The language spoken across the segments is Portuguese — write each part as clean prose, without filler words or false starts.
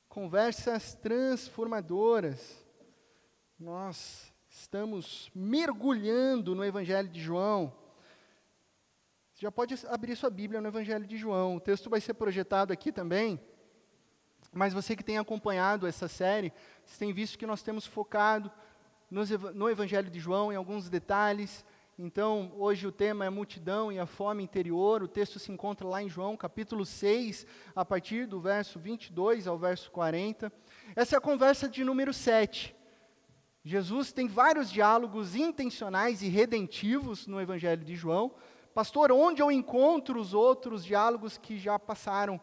conversas transformadoras. Nós estamos mergulhando no Evangelho de João. Você já pode abrir sua Bíblia no Evangelho de João. O texto vai ser projetado aqui também. Mas você que tem acompanhado essa série, você tem visto que nós temos focado no Evangelho de João em alguns detalhes. Então, hoje o tema é a multidão e a fome interior. O texto se encontra lá em João, capítulo 6, a partir do verso 22 ao verso 40. Essa é a conversa de número 7. Jesus tem vários diálogos intencionais e redentivos no Evangelho de João. Pastor, onde eu encontro os outros diálogos que já passaram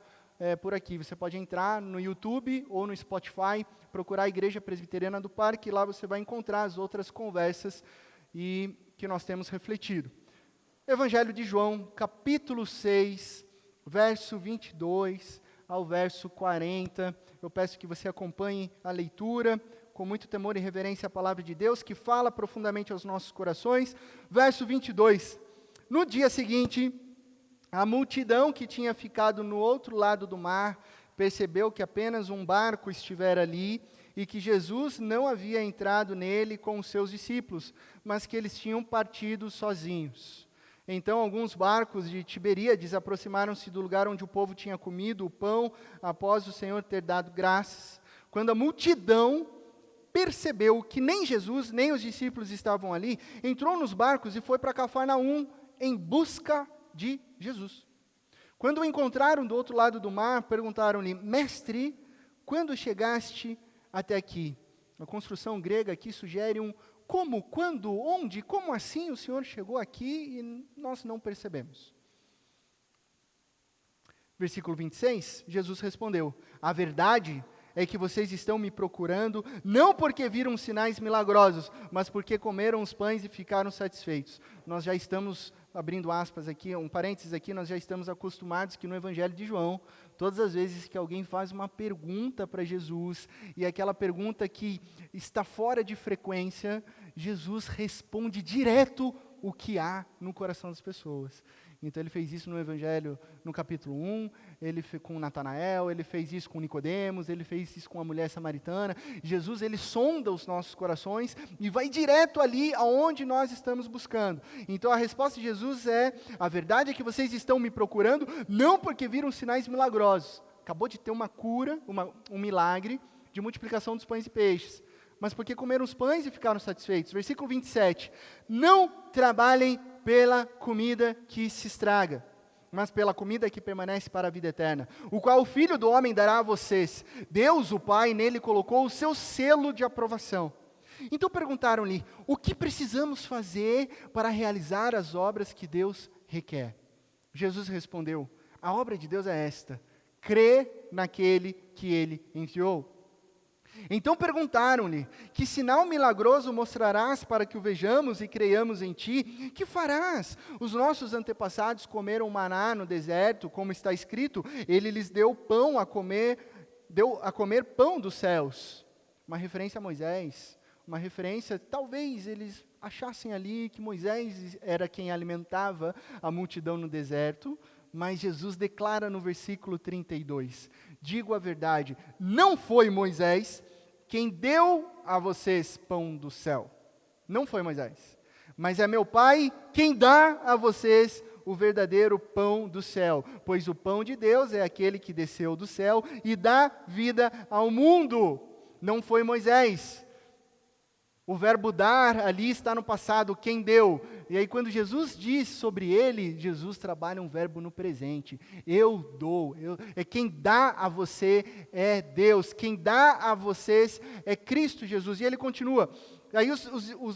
por aqui? Você pode entrar no YouTube ou no Spotify, procurar a Igreja Presbiteriana do Parque, e lá você vai encontrar as outras conversas e que nós temos refletido. Evangelho de João, capítulo 6, verso 22 ao verso 40. Eu peço que você acompanhe a leitura com muito temor e reverência à palavra de Deus, que fala profundamente aos nossos corações. Verso 22. No dia seguinte, a multidão que tinha ficado no outro lado do mar percebeu que apenas um barco estivera ali e que Jesus não havia entrado nele com os seus discípulos, mas que eles tinham partido sozinhos. Então alguns barcos de Tiberíades aproximaram-se do lugar onde o povo tinha comido o pão após o Senhor ter dado graças. Quando a multidão percebeu que nem Jesus, nem os discípulos estavam ali, entrou nos barcos e foi para Cafarnaum em busca de Jesus. Quando o encontraram do outro lado do mar, perguntaram-lhe: Mestre, quando chegaste até aqui? A construção grega aqui sugere um como, quando, onde, como assim o Senhor chegou aqui e nós não percebemos. Versículo 26, Jesus respondeu: A verdade é que vocês estão me procurando, não porque viram sinais milagrosos, mas porque comeram os pães e ficaram satisfeitos. Nós já estamos, abrindo aspas aqui, um parênteses aqui, nós já estamos acostumados que no Evangelho de João, todas as vezes que alguém faz uma pergunta para Jesus, e aquela pergunta que está fora de frequência, Jesus responde direto o que há no coração das pessoas. Então ele fez isso no Evangelho, no capítulo 1, ele com Natanael, ele fez isso com Nicodemos, ele fez isso com a mulher samaritana. Jesus, ele sonda os nossos corações e vai direto ali aonde nós estamos buscando. Então a resposta de Jesus é: a verdade é que vocês estão me procurando, não porque viram sinais milagrosos. Acabou de ter uma cura, um milagre de multiplicação dos pães e peixes, mas porque comeram os pães e ficaram satisfeitos. Versículo 27, não trabalhem pela comida que se estraga, mas pela comida que permanece para a vida eterna, o qual o Filho do Homem dará a vocês. Deus, o Pai, nele colocou o seu selo de aprovação. Então perguntaram-lhe: o que precisamos fazer para realizar as obras que Deus requer? Jesus respondeu: a obra de Deus é esta: crer naquele que ele enviou. Então perguntaram-lhe: que sinal milagroso mostrarás para que o vejamos e creiamos em ti? Que farás? Os nossos antepassados comeram maná no deserto, como está escrito: ele lhes deu a comer pão dos céus. Uma referência a Moisés, uma referência, talvez eles achassem ali que Moisés era quem alimentava a multidão no deserto, mas Jesus declara no versículo 32, digo a verdade, não foi Moisés quem deu a vocês pão do céu. Não foi Moisés. Mas é meu Pai quem dá a vocês o verdadeiro pão do céu. Pois o pão de Deus é aquele que desceu do céu e dá vida ao mundo. Não foi Moisés. O verbo dar ali está no passado, quem deu. E aí quando Jesus diz sobre ele, Jesus trabalha um verbo no presente. Eu dou. Quem dá a você é Deus. Quem dá a vocês é Cristo Jesus. E ele continua. Aí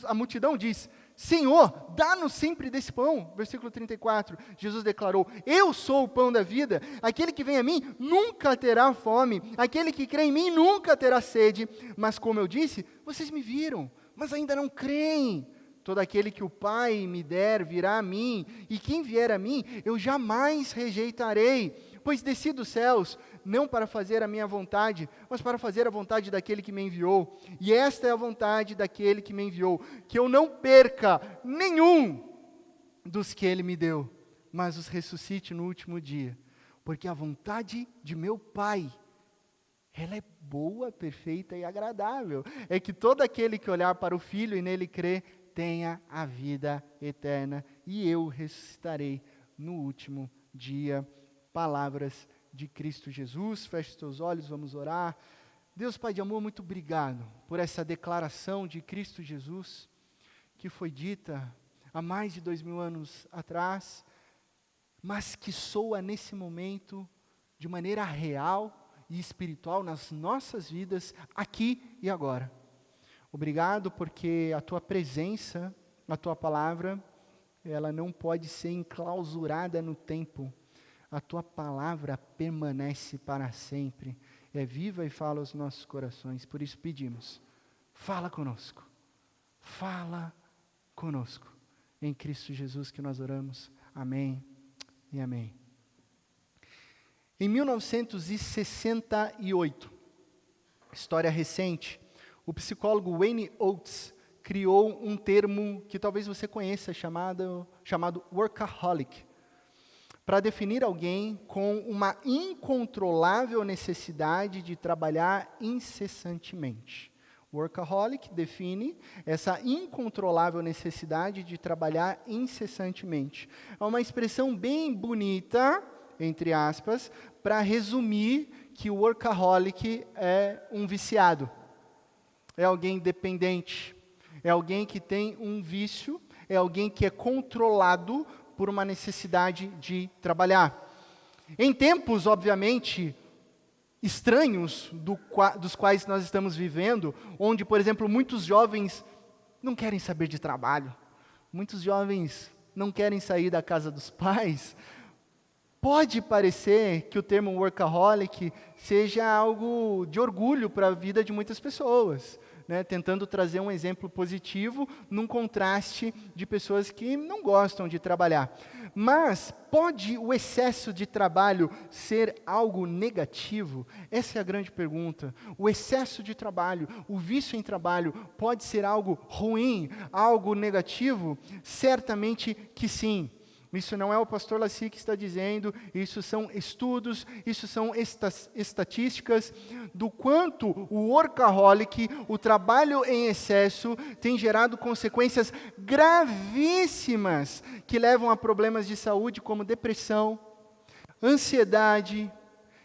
a multidão diz: Senhor, dá-nos sempre desse pão. Versículo 34, Jesus declarou: eu sou o pão da vida, aquele que vem a mim nunca terá fome, aquele que crê em mim nunca terá sede, mas como eu disse, vocês me viram, mas ainda não creem. Todo aquele que o Pai me der virá a mim, e quem vier a mim eu jamais rejeitarei, pois desci dos céus, não para fazer a minha vontade, mas para fazer a vontade daquele que me enviou. E esta é a vontade daquele que me enviou, que eu não perca nenhum dos que ele me deu, mas os ressuscite no último dia. Porque a vontade de meu Pai Ela é boa, perfeita e agradável. É que todo aquele que olhar para o Filho e nele crer, tenha a vida eterna, e eu ressuscitarei no último dia. Palavras de Cristo Jesus. Feche os teus olhos, vamos orar. Deus Pai de amor, muito obrigado por essa declaração de Cristo Jesus, que foi dita há mais de 2000 anos atrás, mas que soa nesse momento de maneira real e espiritual nas nossas vidas, aqui e agora. Obrigado porque a Tua presença, a Tua palavra, ela não pode ser enclausurada no tempo. A Tua palavra permanece para sempre. É viva e fala aos nossos corações. Por isso pedimos, fala conosco. Fala conosco. Em Cristo Jesus que nós oramos. Amém e amém. Em 1968, história recente, o psicólogo Wayne Oates criou um termo que talvez você conheça, chamado workaholic, para definir alguém com uma incontrolável necessidade de trabalhar incessantemente. Workaholic define essa incontrolável necessidade de trabalhar incessantemente. É uma expressão bem bonita, entre aspas, para resumir que o workaholic é um viciado, é alguém dependente, é alguém que tem um vício, é alguém que é controlado por uma necessidade de trabalhar. Em tempos, obviamente, estranhos dos quais nós estamos vivendo, onde, por exemplo, muitos jovens não querem saber de trabalho, muitos jovens não querem sair da casa dos pais, pode parecer que o termo workaholic seja algo de orgulho para a vida de muitas pessoas, né? Tentando trazer um exemplo positivo num contraste de pessoas que não gostam de trabalhar. Mas pode o excesso de trabalho ser algo negativo? Essa é a grande pergunta. O excesso de trabalho, o vício em trabalho, pode ser algo ruim, algo negativo? Certamente que sim. Isso não é o pastor Laci que está dizendo, isso são estudos, isso são estatísticas do quanto o workaholic, o trabalho em excesso, tem gerado consequências gravíssimas que levam a problemas de saúde como depressão, ansiedade,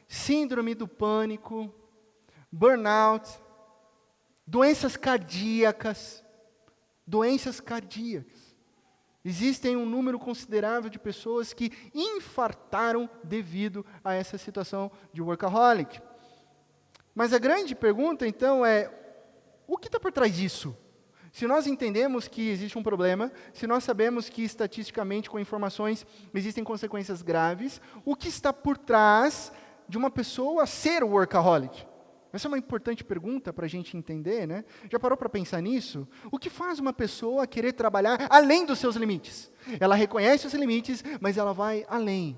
síndrome do pânico, burnout, doenças cardíacas. Existem um número considerável de pessoas que infartaram devido a essa situação de workaholic. Mas a grande pergunta, então, é: o que está por trás disso? Se nós entendemos que existe um problema, se nós sabemos que estatisticamente, com informações, existem consequências graves, o que está por trás de uma pessoa ser workaholic? Essa é uma importante pergunta para a gente entender, né? Já parou para pensar nisso? O que faz uma pessoa querer trabalhar além dos seus limites? Ela reconhece os limites, mas ela vai além.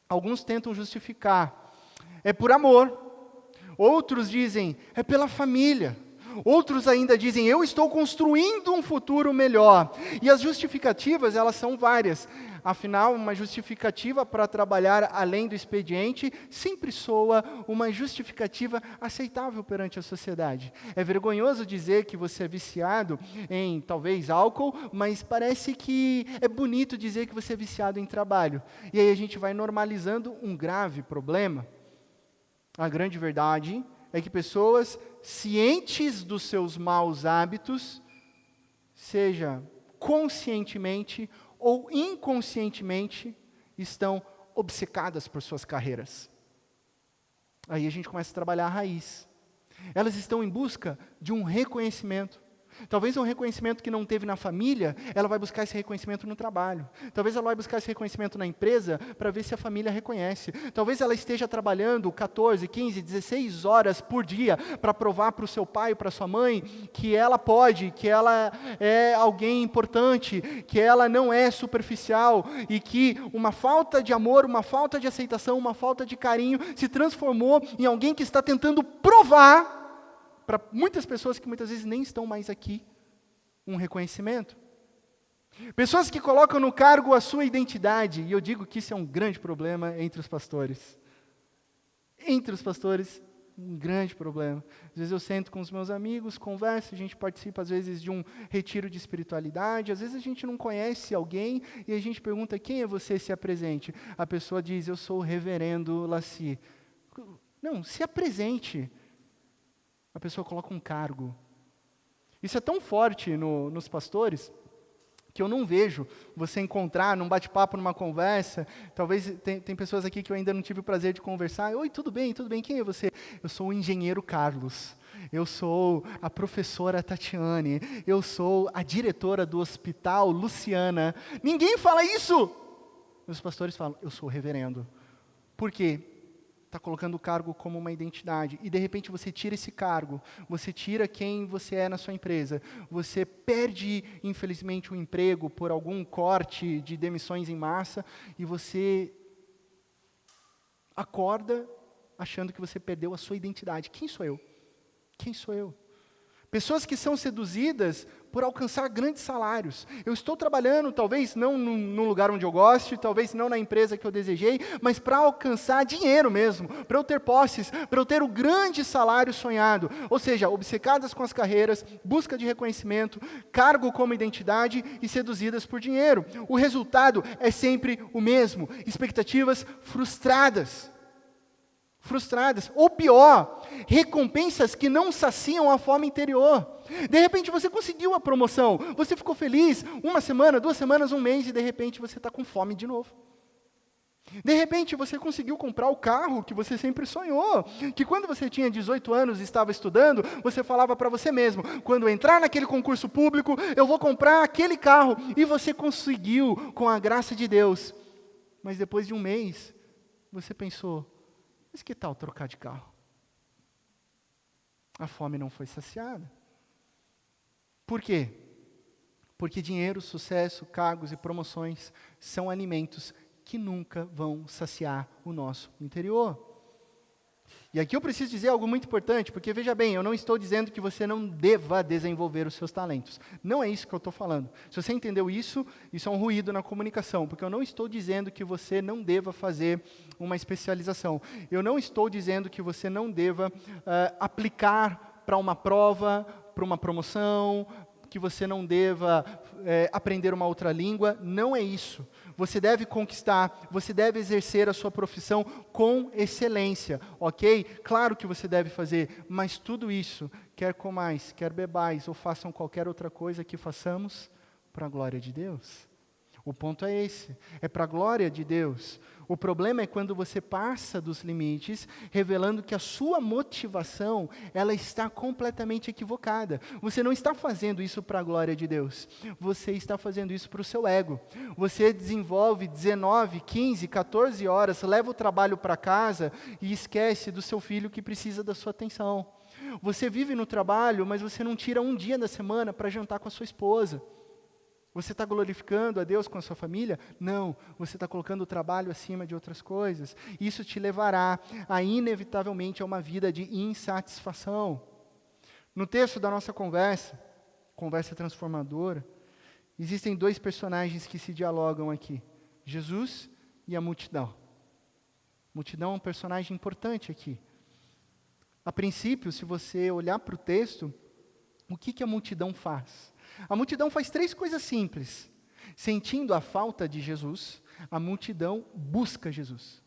Alguns tentam justificar. É por amor. Outros dizem, é pela família. Outros ainda dizem, eu estou construindo um futuro melhor. E as justificativas, elas são várias. Afinal, uma justificativa para trabalhar além do expediente sempre soa uma justificativa aceitável perante a sociedade. É vergonhoso dizer que você é viciado em, talvez, álcool, mas parece que é bonito dizer que você é viciado em trabalho. E aí a gente vai normalizando um grave problema. A grande verdade é que pessoas cientes dos seus maus hábitos, seja conscientemente ou inconscientemente, estão obcecadas por suas carreiras. Aí a gente começa a trabalhar a raiz. Elas estão em busca de um reconhecimento. Talvez um reconhecimento que não teve na família, ela vai buscar esse reconhecimento no trabalho. Talvez ela vai buscar esse reconhecimento na empresa para ver se a família reconhece. Talvez ela esteja trabalhando 14, 15, 16 horas por dia para provar para o seu pai, para a sua mãe, que ela pode, que ela é alguém importante, que ela não é superficial e que uma falta de amor, uma falta de aceitação, uma falta de carinho se transformou em alguém que está tentando provar para muitas pessoas que muitas vezes nem estão mais aqui, um reconhecimento. Pessoas que colocam no cargo a sua identidade, e eu digo que isso é um grande problema entre os pastores. Entre os pastores, Um grande problema. Às vezes eu sento com os meus amigos, converso, a gente participa às vezes de um retiro de espiritualidade, às vezes a gente não conhece alguém e a gente pergunta, quem é você, se apresente. A pessoa diz, eu sou o reverendo Laci. Não, se apresente. A pessoa coloca um cargo. Isso é tão forte nos pastores, que eu não vejo você encontrar num bate-papo, numa conversa. Talvez tem pessoas aqui que eu ainda não tive o prazer de conversar. Oi, tudo bem, quem é você? Eu sou o engenheiro Carlos, eu sou a professora Tatiane, eu sou a diretora do hospital Luciana. Ninguém fala isso! Os pastores falam, eu sou o reverendo. Por quê? Está colocando o cargo como uma identidade, e de repente você tira esse cargo, você tira quem você é na sua empresa, você perde, infelizmente, o emprego por algum corte de demissões em massa, e você acorda achando que você perdeu a sua identidade. Quem sou eu? Quem sou eu? Pessoas que são seduzidas por alcançar grandes salários. Eu estou trabalhando, talvez não no lugar onde eu gosto, talvez não na empresa que eu desejei, mas para alcançar dinheiro mesmo, para eu ter posses, para eu ter o grande salário sonhado. Ou seja, obcecadas com as carreiras, busca de reconhecimento, cargo como identidade e seduzidas por dinheiro. O resultado é sempre o mesmo, expectativas frustradas. Ou pior, recompensas que não saciam a fome interior. De repente você conseguiu a promoção, você ficou feliz, 1 semana, 2 semanas, 1 mês, e de repente você está com fome de novo. De repente você conseguiu comprar o carro que você sempre sonhou, que quando você tinha 18 anos e estava estudando, você falava para você mesmo, quando entrar naquele concurso público, eu vou comprar aquele carro, e você conseguiu com a graça de Deus. Mas depois de 1 mês, você pensou, mas que tal trocar de carro? A fome não foi saciada. Por quê? Porque dinheiro, sucesso, cargos e promoções são alimentos que nunca vão saciar o nosso interior. E aqui eu preciso dizer algo muito importante, porque veja bem, eu não estou dizendo que você não deva desenvolver os seus talentos. Não é isso que eu estou falando. Se você entendeu isso, isso é um ruído na comunicação, porque eu não estou dizendo que você não deva fazer uma especialização. Eu não estou dizendo que você não deva aplicar para uma prova, para uma promoção, que você não deva aprender uma outra língua. Não é isso. Você deve conquistar, você deve exercer a sua profissão com excelência, ok? Claro que você deve fazer, mas tudo isso, quer comais, quer bebais, ou façam qualquer outra coisa que façamos, para a glória de Deus. O ponto é esse, é para a glória de Deus. O problema é quando você passa dos limites, revelando que a sua motivação, ela está completamente equivocada. Você não está fazendo isso para a glória de Deus. Você está fazendo isso para o seu ego. Você desenvolve 19, 15, 14 horas, leva o trabalho para casa e esquece do seu filho que precisa da sua atenção. Você vive no trabalho, mas você não tira um dia da semana para jantar com a sua esposa. Você está glorificando a Deus com a sua família? Não, você está colocando o trabalho acima de outras coisas. Isso te levará inevitavelmente a uma vida de insatisfação. No texto da nossa conversa transformadora, existem 2 personagens que se dialogam aqui, Jesus e a multidão. A multidão é um personagem importante aqui. A princípio, se você olhar para o texto, o que a multidão faz? A multidão faz 3 coisas simples. Sentindo a falta de Jesus, a multidão busca Jesus.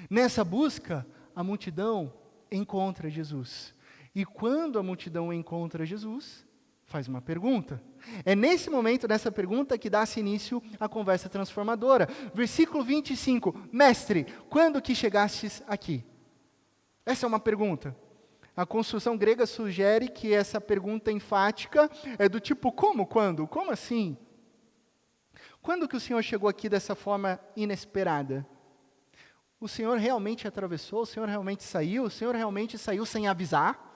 Nessa busca, a multidão encontra Jesus. E quando a multidão encontra Jesus, faz uma pergunta. É nesse momento, nessa pergunta, que dá-se início à conversa transformadora. Versículo 25. Mestre, quando que chegastes aqui? Essa é uma pergunta. A construção grega sugere que essa pergunta enfática é do tipo, como, quando? Como assim? Quando que o Senhor chegou aqui dessa forma inesperada? O Senhor realmente atravessou? O Senhor realmente saiu? O Senhor realmente saiu sem avisar?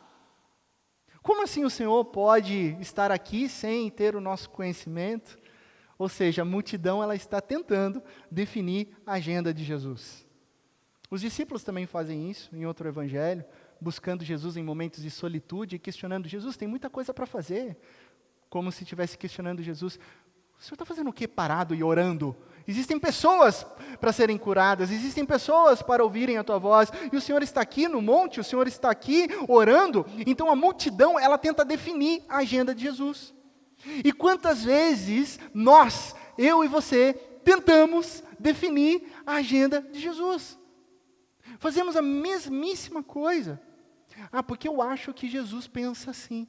Como assim o Senhor pode estar aqui sem ter o nosso conhecimento? Ou seja, a multidão ela está tentando definir a agenda de Jesus. Os discípulos também fazem isso em outro evangelho, buscando Jesus em momentos de solitude e questionando Jesus, tem muita coisa para fazer. Como se estivesse questionando Jesus, o Senhor está fazendo o quê parado e orando? Existem pessoas para serem curadas, existem pessoas para ouvirem a tua voz, e o Senhor está aqui no monte, o Senhor está aqui orando, então a multidão, ela tenta definir a agenda de Jesus. E quantas vezes nós, eu e você, tentamos definir a agenda de Jesus? Fazemos a mesmíssima coisa. Porque eu acho que Jesus pensa assim.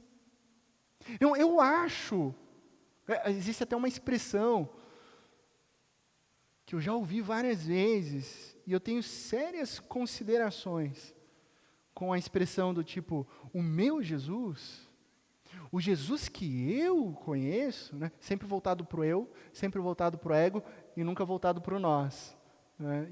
Eu acho, existe até uma expressão, que eu já ouvi várias vezes, e eu tenho sérias considerações com a expressão do tipo, o meu Jesus, o Jesus que eu conheço, né, sempre voltado para o eu, sempre voltado para o ego, e nunca voltado para o nós.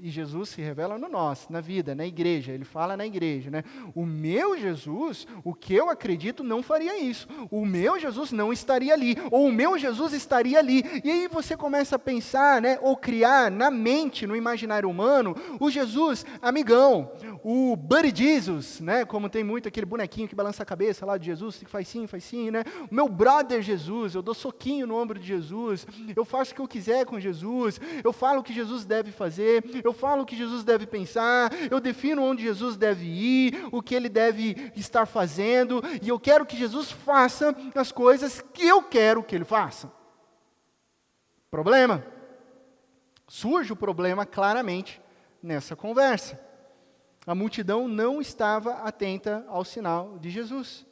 E Jesus se revela no nós, na vida, na igreja, ele fala na igreja, né? O meu Jesus, o que eu acredito, não faria isso. O meu Jesus não estaria ali, ou o meu Jesus estaria ali. E aí você começa a pensar, né, ou criar na mente, no imaginário humano, o Jesus amigão, o Buddy Jesus, né? Como tem muito aquele bonequinho que balança a cabeça lá de Jesus, que faz sim, né? O meu brother Jesus, eu dou soquinho no ombro de Jesus, eu faço o que eu quiser com Jesus, eu falo o que Jesus deve fazer, eu falo o que Jesus deve pensar, eu defino onde Jesus deve ir, o que ele deve estar fazendo, e eu quero que Jesus faça as coisas que eu quero que ele faça. Problema? Surge o problema claramente nessa conversa. A multidão não estava atenta ao sinal de Jesus,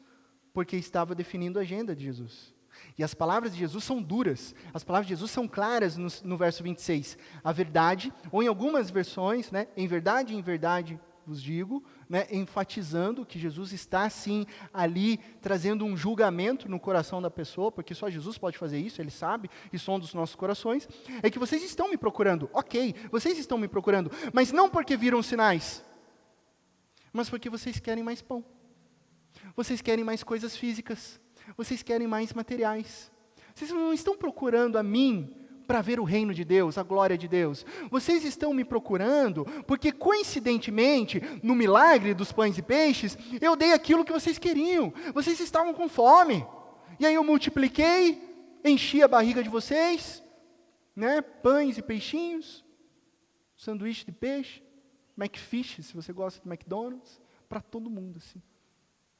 porque estava definindo a agenda de Jesus. E as palavras de Jesus são duras, as palavras de Jesus são claras no verso 26. A verdade, ou em algumas versões, né, em verdade vos digo, né, enfatizando que Jesus está sim ali, trazendo um julgamento no coração da pessoa, porque só Jesus pode fazer isso, ele sabe, e sonda os nossos corações, é que vocês estão me procurando, ok, vocês estão me procurando, mas não porque viram sinais, mas porque vocês querem mais pão, vocês querem mais coisas físicas, vocês querem mais materiais. Vocês não estão procurando a mim para ver o reino de Deus, a glória de Deus. Vocês estão me procurando porque, coincidentemente, no milagre dos pães e peixes, eu dei aquilo que vocês queriam. Vocês estavam com fome. E aí eu multipliquei, enchi a barriga de vocês, né? Pães e peixinhos, sanduíche de peixe, McFish, se você gosta de McDonald's, para todo mundo, assim.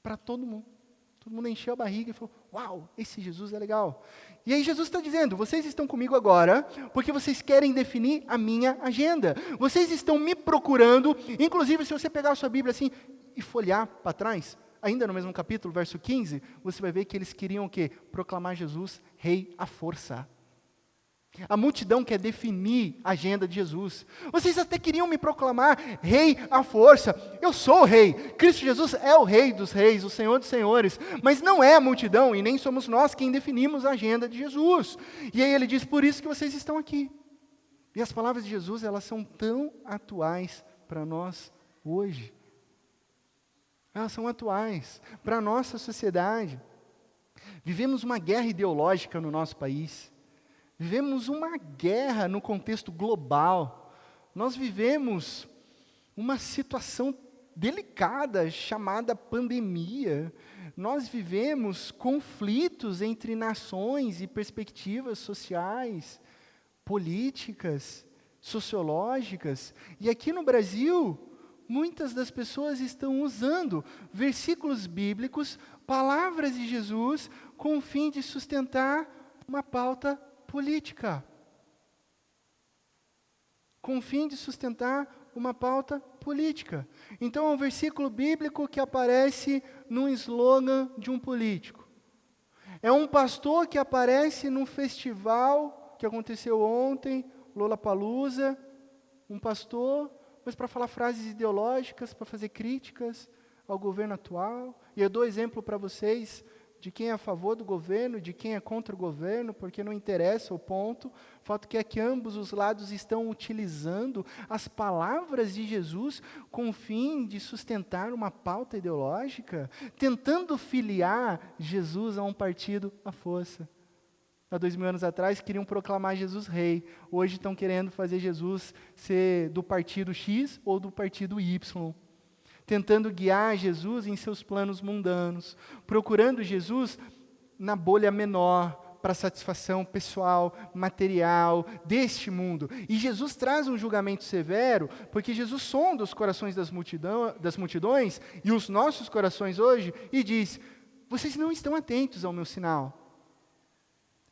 Para todo mundo. Todo mundo encheu a barriga e falou, uau, esse Jesus é legal. E aí Jesus está dizendo, vocês estão comigo agora, porque vocês querem definir a minha agenda. Vocês estão me procurando, inclusive se você pegar a sua Bíblia assim, e folhear para trás, ainda no mesmo capítulo, verso 15, você vai ver que eles queriam o quê? Proclamar Jesus rei à força. A multidão quer definir a agenda de Jesus. Vocês até queriam me proclamar rei à força. Eu sou o rei. Cristo Jesus é o rei dos reis, o Senhor dos senhores. Mas não é a multidão e nem somos nós quem definimos a agenda de Jesus. E aí ele diz, por isso que vocês estão aqui. E as palavras de Jesus, elas são tão atuais para nós hoje. Elas são atuais para a nossa sociedade. Vivemos uma guerra ideológica no nosso país. Vivemos uma guerra no contexto global. Nós vivemos uma situação delicada chamada pandemia. Nós vivemos conflitos entre nações e perspectivas sociais, políticas, sociológicas. E aqui no Brasil, muitas das pessoas estão usando versículos bíblicos, palavras de Jesus, com o fim de sustentar uma pauta política, com o fim de sustentar uma pauta política. Então, é um versículo bíblico que aparece num slogan de um político. É um pastor que aparece num festival que aconteceu ontem, Lollapalooza, um pastor, mas para falar frases ideológicas, para fazer críticas ao governo atual. E eu dou exemplo para vocês de quem é a favor do governo, de quem é contra o governo, porque não interessa o ponto. O fato é que ambos os lados estão utilizando as palavras de Jesus com o fim de sustentar uma pauta ideológica, tentando filiar Jesus a um partido à força. Há 2000 anos atrás queriam proclamar Jesus rei, hoje estão querendo fazer Jesus ser do partido X ou do partido Y. Tentando guiar Jesus em seus planos mundanos, procurando Jesus na bolha menor, para a satisfação pessoal, material, deste mundo. E Jesus traz um julgamento severo, porque Jesus sonda os corações das multidões e os nossos corações hoje, e diz: vocês não estão atentos ao meu sinal.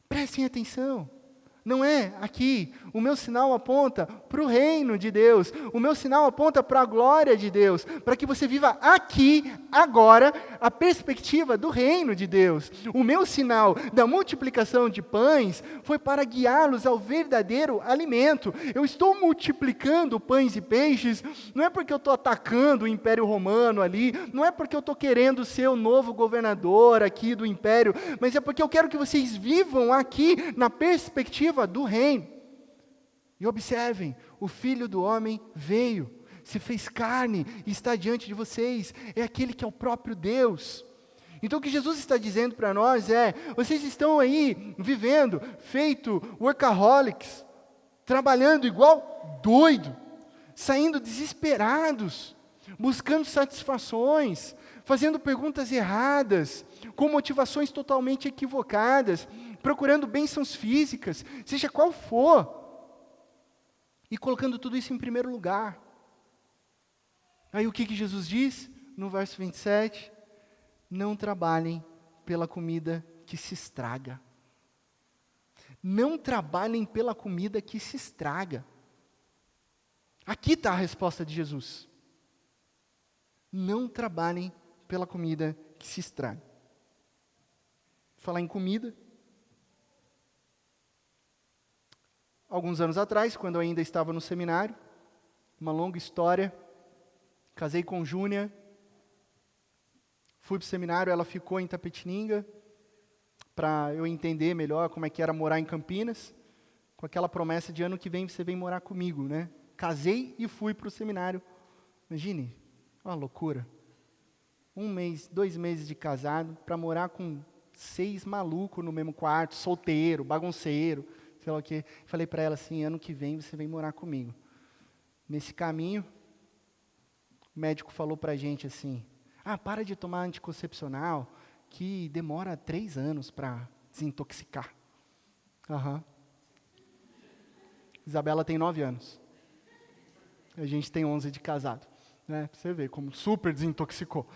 Prestem atenção. Não é aqui. O meu sinal aponta para o reino de Deus. O meu sinal aponta para a glória de Deus. Para que você viva aqui, agora, a perspectiva do reino de Deus. O meu sinal da multiplicação de pães foi para guiá-los ao verdadeiro alimento. Eu estou multiplicando pães e peixes, não é porque eu estou atacando o Império Romano ali, não é porque eu estou querendo ser o novo governador aqui do Império, mas é porque eu quero que vocês vivam aqui na perspectiva do reino. E observem, o Filho do Homem veio, se fez carne e está diante de vocês. É aquele que é o próprio Deus. Então o que Jesus está dizendo para nós é: vocês estão aí vivendo, feito workaholics, trabalhando igual doido, saindo desesperados, buscando satisfações, fazendo perguntas erradas, com motivações totalmente equivocadas, procurando bênçãos físicas, seja qual for, e colocando tudo isso em primeiro lugar. Aí o que Jesus diz no verso 27? Não trabalhem pela comida que se estraga. Não trabalhem pela comida que se estraga. Aqui está a resposta de Jesus. Não trabalhem pela comida que se estraga. Falar em comida. Alguns anos atrás, quando eu ainda estava no seminário, uma longa história, casei com Júnia, fui para o seminário, ela ficou em Itapetininga, para eu entender melhor como é que era morar em Campinas, com aquela promessa de ano que vem você vem morar comigo, né? Casei e fui para o seminário. Imagine, uma loucura. 1 mês, 2 meses de casado, para morar com 6 malucos no mesmo quarto, solteiro, bagunceiro, sei lá o quê. Falei para ela assim: ano que vem você vem morar comigo. Nesse caminho, o médico falou para a gente assim: para de tomar anticoncepcional, que demora 3 anos para desintoxicar. Isabela tem 9 anos. A gente tem 11 de casado. Né? Pra você ver como super desintoxicou.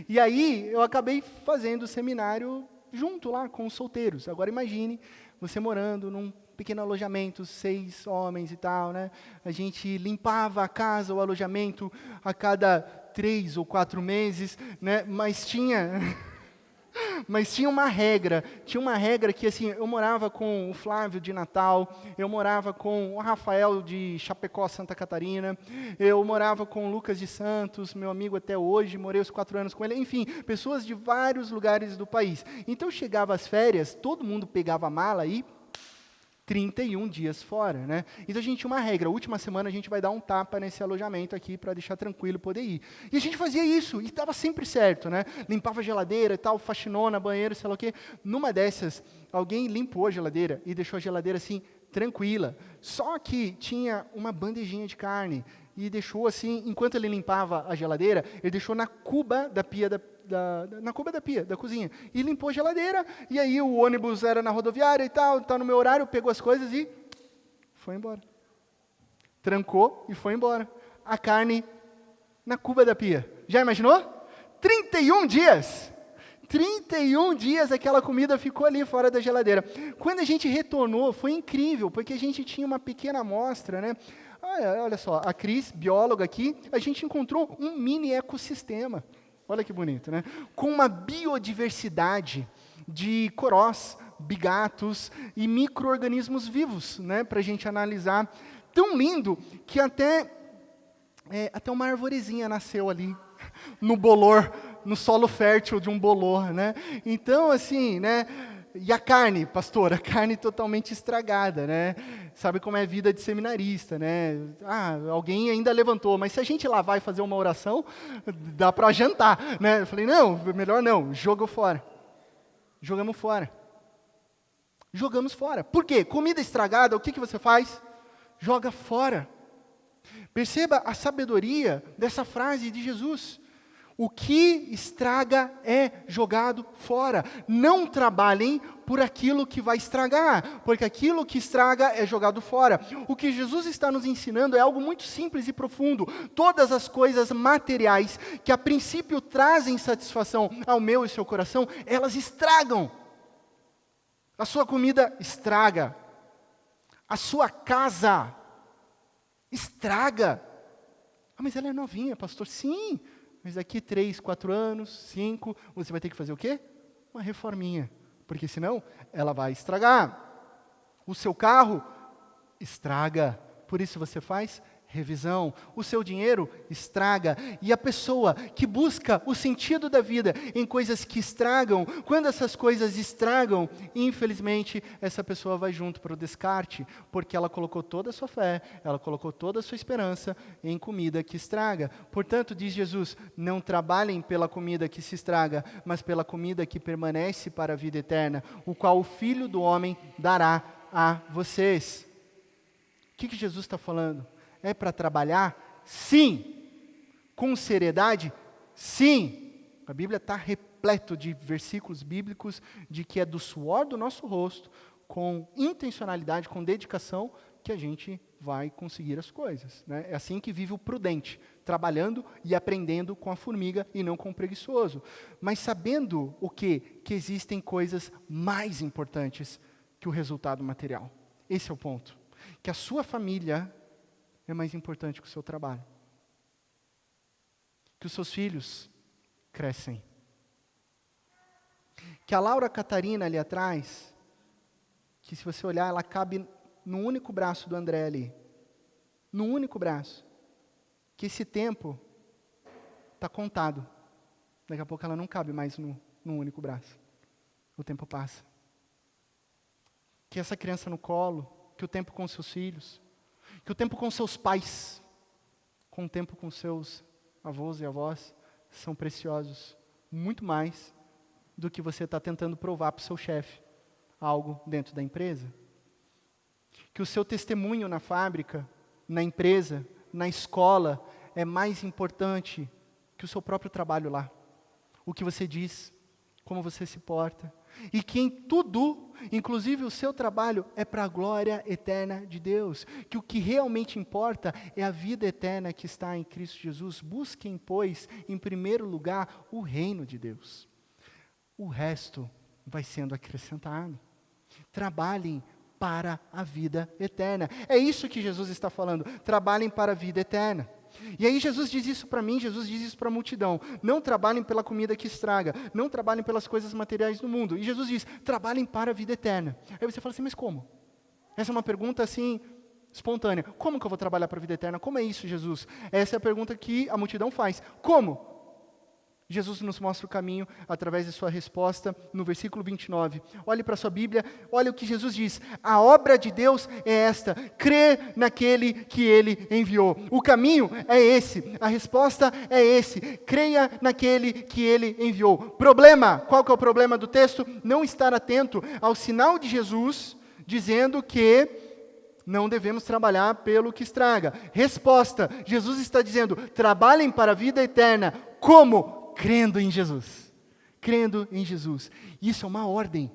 E aí, eu acabei fazendo o seminário junto lá com os solteiros. Agora imagine você morando num pequeno alojamento, 6 homens e tal, né? A gente limpava a casa, o alojamento, a cada 3 ou 4 meses, né? Mas tinha uma regra que assim, eu morava com o Flávio de Natal, eu morava com o Rafael de Chapecó, Santa Catarina, eu morava com o Lucas de Santos, meu amigo até hoje, morei os 4 anos com ele, enfim, pessoas de vários lugares do país. Então chegava as férias, todo mundo pegava a mala e 31 dias fora, né? Então a gente tinha uma regra: a última semana a gente vai dar um tapa nesse alojamento aqui para deixar tranquilo poder ir. E a gente fazia isso, e estava sempre certo, né? Limpava a geladeira e tal, faxinona, banheiro, sei lá o quê. Numa dessas, alguém limpou a geladeira e deixou a geladeira assim, tranquila. Só que tinha uma bandejinha de carne e deixou assim, enquanto ele limpava a geladeira, ele deixou na cuba da pia da cozinha, e limpou a geladeira, e aí o ônibus era na rodoviária e tal, tá no meu horário, pegou as coisas e foi embora. Trancou e foi embora. A carne na cuba da pia. Já imaginou? 31 dias! 31 dias aquela comida ficou ali fora da geladeira. Quando a gente retornou, foi incrível, porque a gente tinha uma pequena amostra, né? Olha só, a Cris, bióloga aqui, a gente encontrou um mini ecossistema. Olha que bonito, né? Com uma biodiversidade de corós, bigatos e micro-organismos vivos, né? Para a gente analisar. Tão lindo que até uma arvorezinha nasceu ali, no bolor, no solo fértil de um bolor, né? Então, assim, né? E a carne, pastor, a carne totalmente estragada, né? Sabe como é a vida de seminarista, né? Alguém ainda levantou, mas se a gente lavar e fazer uma oração, dá para jantar, né? Eu falei, não, melhor não, jogo fora. Jogamos fora. Jogamos fora. Por quê? Comida estragada, o que você faz? Joga fora. Perceba a sabedoria dessa frase de Jesus. O que estraga é jogado fora. Não trabalhem por aquilo que vai estragar, porque aquilo que estraga é jogado fora. O que Jesus está nos ensinando é algo muito simples e profundo. Todas as coisas materiais que a princípio trazem satisfação ao meu e seu coração, elas estragam. A sua comida estraga. A sua casa estraga. Ah, mas ela é novinha, pastor. Sim, mas daqui 3, 4 anos, 5, você vai ter que fazer o quê? Uma reforminha, porque senão ela vai estragar. O seu carro estraga, por isso você faz revisão. O seu dinheiro estraga. E a pessoa que busca o sentido da vida em coisas que estragam, quando essas coisas estragam, infelizmente, essa pessoa vai junto para o descarte, porque ela colocou toda a sua fé, ela colocou toda a sua esperança em comida que estraga. Portanto, diz Jesus, não trabalhem pela comida que se estraga, mas pela comida que permanece para a vida eterna, o qual o Filho do Homem dará a vocês. O que Jesus está falando? É para trabalhar? Sim. Com seriedade? Sim. A Bíblia está repleto de versículos bíblicos de que é do suor do nosso rosto, com intencionalidade, com dedicação, que a gente vai conseguir as coisas. Né? É assim que vive o prudente, trabalhando e aprendendo com a formiga e não com o preguiçoso. Mas sabendo o quê? Que existem coisas mais importantes que o resultado material. Esse é o ponto. Que a sua família é mais importante que o seu trabalho. Que os seus filhos crescem. Que a Laura Catarina ali atrás, que se você olhar, ela cabe no único braço do André ali. No único braço. Que esse tempo está contado. Daqui a pouco ela não cabe mais no único braço. O tempo passa. Que essa criança no colo, que o tempo com seus filhos, que o tempo com seus pais, com o tempo com seus avós e avós, são preciosos, muito mais do que você está tentando provar para o seu chefe algo dentro da empresa. Que o seu testemunho na fábrica, na empresa, na escola, é mais importante que o seu próprio trabalho lá. O que você diz, como você se porta. E que em tudo, inclusive o seu trabalho, é para a glória eterna de Deus. Que o que realmente importa é a vida eterna que está em Cristo Jesus. Busquem, pois, em primeiro lugar, o reino de Deus. O resto vai sendo acrescentado. Trabalhem para a vida eterna. É isso que Jesus está falando. Trabalhem para a vida eterna. E aí Jesus diz isso para mim, Jesus diz isso para a multidão. Não trabalhem pela comida que estraga, não trabalhem pelas coisas materiais do mundo. E Jesus diz, trabalhem para a vida eterna. Aí você fala assim, mas como? Essa é uma pergunta assim, espontânea. Como que eu vou trabalhar para a vida eterna? Como é isso, Jesus? Essa é a pergunta que a multidão faz. Como? Jesus nos mostra o caminho através de sua resposta no versículo 29. Olhe para a sua Bíblia, olha o que Jesus diz. A obra de Deus é esta, crer naquele que Ele enviou. O caminho é esse, a resposta é esse, creia naquele que Ele enviou. Problema, qual que é o problema do texto? Não estar atento ao sinal de Jesus, dizendo que não devemos trabalhar pelo que estraga. Resposta, Jesus está dizendo, trabalhem para a vida eterna. Como? Crendo em Jesus. Crendo em Jesus. Isso é uma ordem.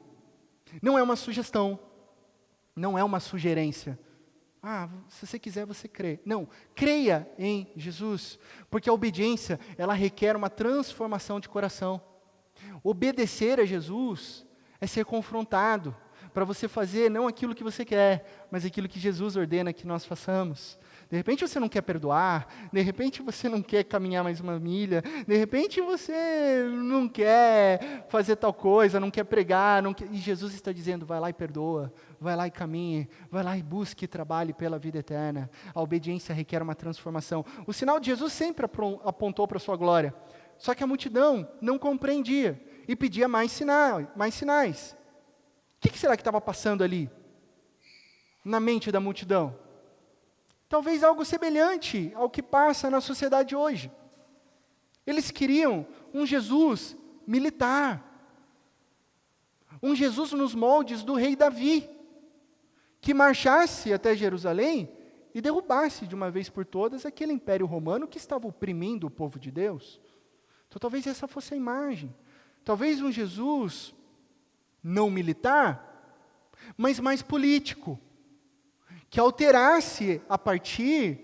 Não é uma sugestão. Não é uma sugerência. Ah, se você quiser, você crê. Não, creia em Jesus. Porque a obediência, ela requer uma transformação de coração. Obedecer a Jesus é ser confrontado. Para você fazer não aquilo que você quer, mas aquilo que Jesus ordena que nós façamos. De repente você não quer perdoar, de repente você não quer caminhar mais uma milha, de repente você não quer fazer tal coisa, não quer pregar, e Jesus está dizendo, vai lá e perdoa, vai lá e caminhe, vai lá e busque e trabalhe pela vida eterna. A obediência requer uma transformação. O sinal de Jesus sempre apontou para a sua glória, só que a multidão não compreendia e pedia mais sinais. O que será que estava passando ali, na mente da multidão? Talvez algo semelhante ao que passa na sociedade hoje. Eles queriam um Jesus militar. Um Jesus nos moldes do rei Davi, que marchasse até Jerusalém e derrubasse de uma vez por todas aquele império romano que estava oprimindo o povo de Deus. Então talvez essa fosse a imagem. Talvez um Jesus não militar, mas mais político, que alterasse a partir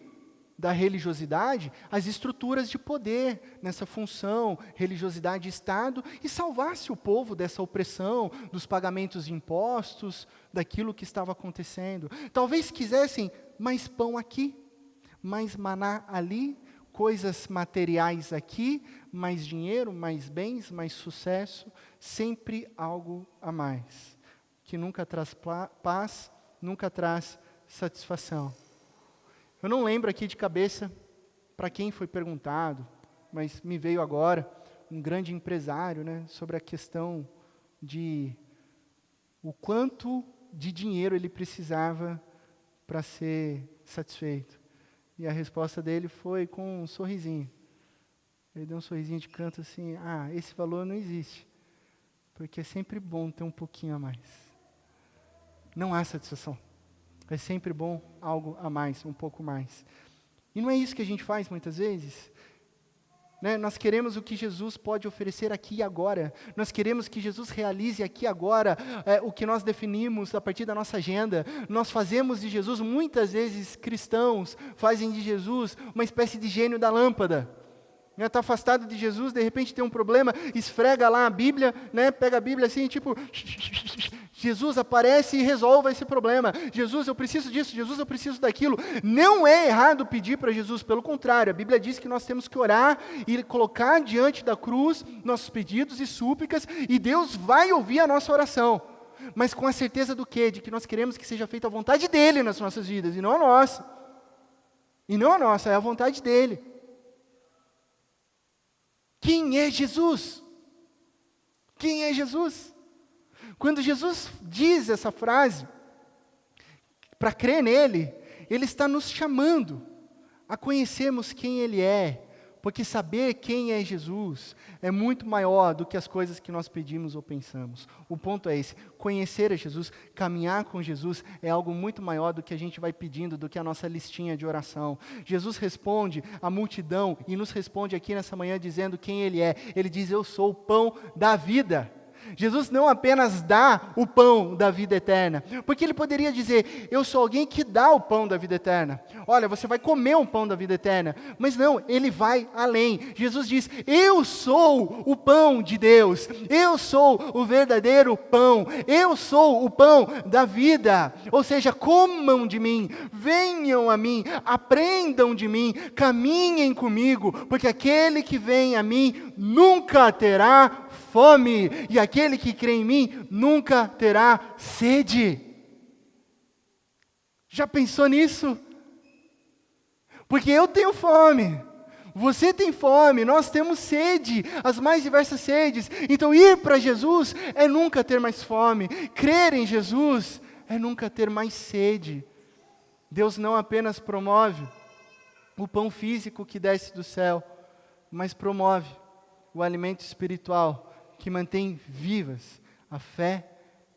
da religiosidade as estruturas de poder nessa função, religiosidade e Estado, e salvasse o povo dessa opressão, dos pagamentos de impostos, daquilo que estava acontecendo. Talvez quisessem mais pão aqui, mais maná ali, coisas materiais aqui, mais dinheiro, mais bens, mais sucesso, sempre algo a mais, que nunca traz paz, nunca traz satisfação. Eu não lembro aqui de cabeça para quem foi perguntado, mas me veio agora um grande empresário, né, sobre a questão de o quanto de dinheiro ele precisava para ser satisfeito. E a resposta dele foi com um sorrisinho. Ele deu um sorrisinho de canto assim, esse valor não existe, porque é sempre bom ter um pouquinho a mais. Não há satisfação. É sempre bom algo a mais, um pouco mais. E não é isso que a gente faz muitas vezes. Né? Nós queremos o que Jesus pode oferecer aqui e agora. Nós queremos que Jesus realize aqui e agora o que nós definimos a partir da nossa agenda. Nós fazemos de Jesus, muitas vezes cristãos fazem de Jesus uma espécie de gênio da lâmpada. Está afastado de Jesus, de repente tem um problema, esfrega lá a Bíblia, né? Pega a Bíblia assim, tipo, Jesus aparece e resolve esse problema. Jesus, eu preciso disso, Jesus, eu preciso daquilo. Não é errado pedir para Jesus, pelo contrário, a Bíblia diz que nós temos que orar e colocar diante da cruz nossos pedidos e súplicas, e Deus vai ouvir a nossa oração. Mas com a certeza do quê? De que nós queremos que seja feita a vontade dEle nas nossas vidas, e não a nossa. E não a nossa, é a vontade dEle. Quem é Jesus? Quem é Jesus? Quando Jesus diz essa frase, para crer nele, ele está nos chamando a conhecermos quem ele é, porque saber quem é Jesus é muito maior do que as coisas que nós pedimos ou pensamos. O ponto é esse: conhecer a Jesus, caminhar com Jesus é algo muito maior do que a gente vai pedindo, do que a nossa listinha de oração. Jesus responde à multidão e nos responde aqui nessa manhã dizendo quem ele é. Ele diz: eu sou o pão da vida. Jesus não apenas dá o pão da vida eterna, porque ele poderia dizer, eu sou alguém que dá o pão da vida eterna. Olha, você vai comer um pão da vida eterna. Mas não, ele vai além. Jesus diz, eu sou o pão de Deus. Eu sou o verdadeiro pão. Eu sou o pão da vida. Ou seja, comam de mim, venham a mim, aprendam de mim, caminhem comigo, porque aquele que vem a mim nunca terá fome, e aquele que crê em mim nunca terá sede. Já pensou nisso? Porque eu tenho fome, você tem fome, nós temos sede, as mais diversas sedes. Então ir para Jesus é nunca ter mais fome, crer em Jesus é nunca ter mais sede. Deus não apenas promove o pão físico que desce do céu, mas promove o alimento espiritual que mantém vivas a fé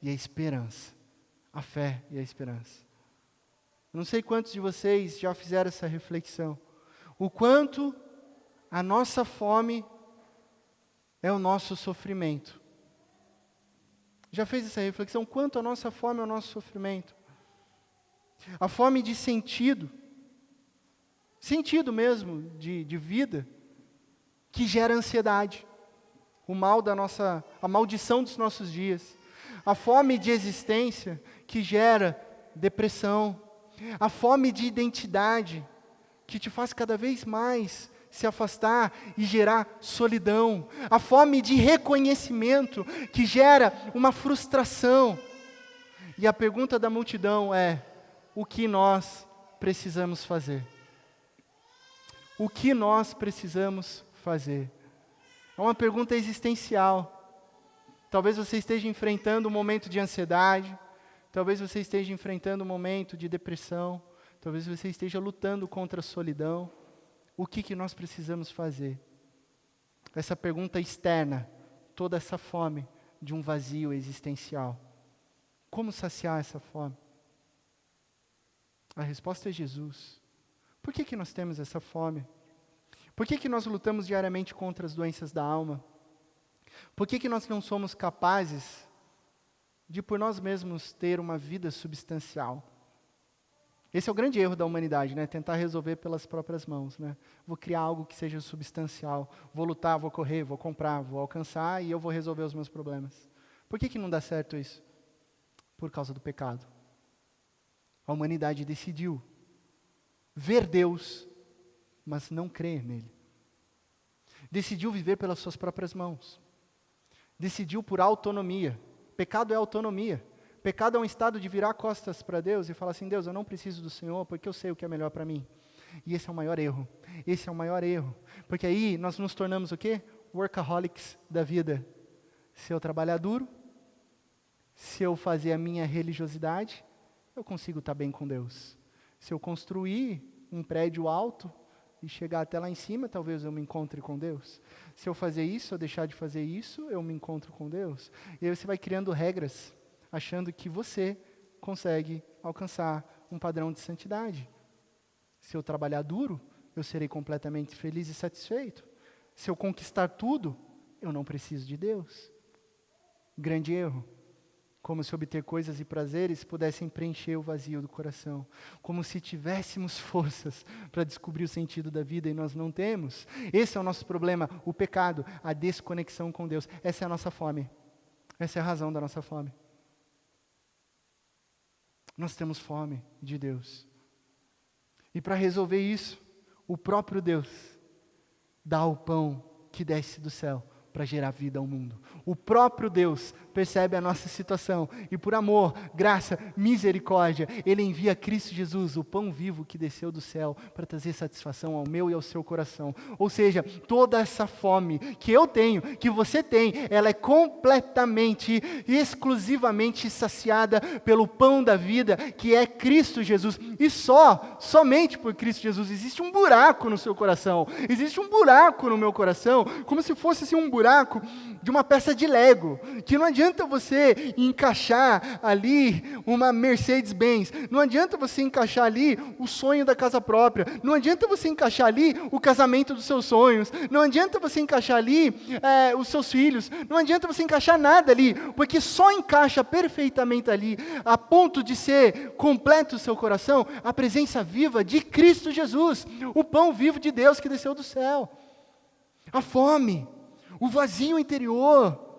e a esperança. A fé e a esperança. Não sei quantos de vocês já fizeram essa reflexão. O quanto a nossa fome é o nosso sofrimento. Já fez essa reflexão? Quanto a nossa fome é o nosso sofrimento? A fome de sentido mesmo, de vida, que gera ansiedade. O mal a maldição dos nossos dias, a fome de existência que gera depressão, a fome de identidade que te faz cada vez mais se afastar e gerar solidão, a fome de reconhecimento que gera uma frustração. E a pergunta da multidão é: o que nós precisamos fazer? O que nós precisamos fazer? É uma pergunta existencial. Talvez você esteja enfrentando um momento de ansiedade, talvez você esteja enfrentando um momento de depressão, talvez você esteja lutando contra a solidão. O que nós precisamos fazer? Essa pergunta externa, toda essa fome de um vazio existencial. Como saciar essa fome? A resposta é Jesus. Por que nós temos essa fome? Por que nós lutamos diariamente contra as doenças da alma? Por que nós não somos capazes de por nós mesmos ter uma vida substancial? Esse é o grande erro da humanidade, né? Tentar resolver pelas próprias mãos, né? Vou criar algo que seja substancial, vou lutar, vou correr, vou comprar, vou alcançar e eu vou resolver os meus problemas. Por que não dá certo isso? Por causa do pecado. A humanidade decidiu ver Deus, mas não crer nele. Decidiu viver pelas suas próprias mãos. Decidiu por autonomia. Pecado é autonomia. Pecado é um estado de virar costas para Deus e falar assim, Deus, eu não preciso do Senhor porque eu sei o que é melhor para mim. E esse é o maior erro. Esse é o maior erro. Porque aí nós nos tornamos o quê? Workaholics da vida. Se eu trabalhar duro, se eu fazer a minha religiosidade, eu consigo estar bem com Deus. Se eu construir um prédio alto e chegar até lá em cima, talvez eu me encontre com Deus. Se eu fazer isso, ou deixar de fazer isso, eu me encontro com Deus. E aí você vai criando regras, achando que você consegue alcançar um padrão de santidade. Se eu trabalhar duro, eu serei completamente feliz e satisfeito. Se eu conquistar tudo, eu não preciso de Deus. Grande erro. Como se obter coisas e prazeres pudessem preencher o vazio do coração. Como se tivéssemos forças para descobrir o sentido da vida e nós não temos. Esse é o nosso problema, o pecado, a desconexão com Deus. Essa é a nossa fome. Essa é a razão da nossa fome. Nós temos fome de Deus. E para resolver isso, o próprio Deus dá o pão que desce do céu para gerar vida ao mundo. O próprio Deus percebe a nossa situação e por amor, graça, misericórdia, Ele envia Cristo Jesus, o pão vivo que desceu do céu para trazer satisfação ao meu e ao seu coração. Ou seja, toda essa fome que eu tenho, que você tem, ela é completamente, exclusivamente saciada pelo pão da vida, que é Cristo Jesus. E somente por Cristo Jesus, existe um buraco no seu coração, existe um buraco no meu coração, como se fosse assim, um buraco de uma peça de Lego, que não adianta você encaixar ali uma Mercedes-Benz, não adianta você encaixar ali o sonho da casa própria, não adianta você encaixar ali o casamento dos seus sonhos, não adianta você encaixar ali os seus filhos, não adianta você encaixar nada ali, porque só encaixa perfeitamente ali, a ponto de ser completo o seu coração, a presença viva de Cristo Jesus, o pão vivo de Deus que desceu do céu. A fome, o vazio interior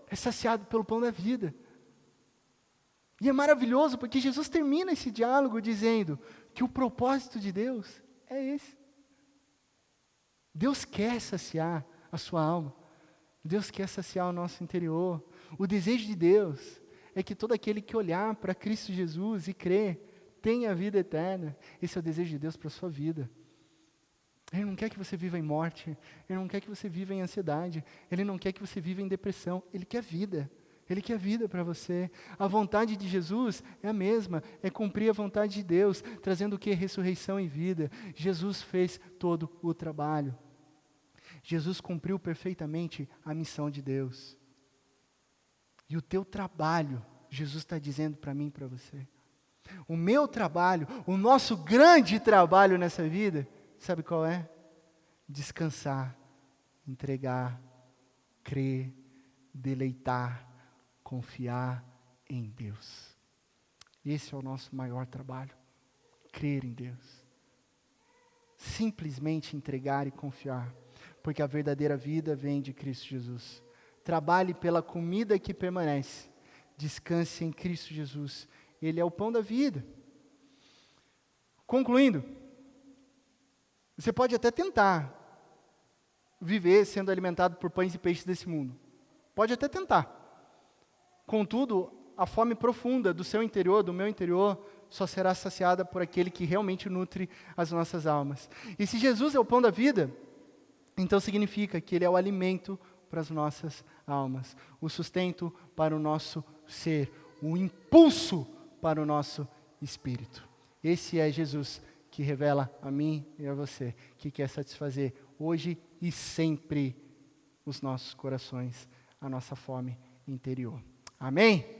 é saciado pelo pão da vida. E é maravilhoso porque Jesus termina esse diálogo dizendo que o propósito de Deus é esse. Deus quer saciar a sua alma. Deus quer saciar o nosso interior. O desejo de Deus é que todo aquele que olhar para Cristo Jesus e crer tenha a vida eterna. Esse é o desejo de Deus para a sua vida. Ele não quer que você viva em morte, Ele não quer que você viva em ansiedade, Ele não quer que você viva em depressão, Ele quer vida. Ele quer vida para você. A vontade de Jesus é a mesma, é cumprir a vontade de Deus, trazendo o que? Ressurreição e vida. Jesus fez todo o trabalho. Jesus cumpriu perfeitamente a missão de Deus. E o teu trabalho, Jesus está dizendo para mim e para você. O meu trabalho, o nosso grande trabalho nessa vida, sabe qual é? Descansar, entregar, crer, deleitar, confiar em Deus. Esse é o nosso maior trabalho, crer em Deus. Simplesmente entregar e confiar, porque a verdadeira vida vem de Cristo Jesus. Trabalhe pela comida que permanece, descanse em Cristo Jesus. Ele é o pão da vida. Concluindo, você pode até tentar viver sendo alimentado por pães e peixes desse mundo. Pode até tentar. Contudo, a fome profunda do seu interior, do meu interior, só será saciada por aquele que realmente nutre as nossas almas. E se Jesus é o pão da vida, então significa que Ele é o alimento para as nossas almas, o sustento para o nosso ser, o impulso para o nosso espírito. Esse é Jesus que revela a mim e a você, que quer satisfazer hoje e sempre os nossos corações, a nossa fome interior. Amém?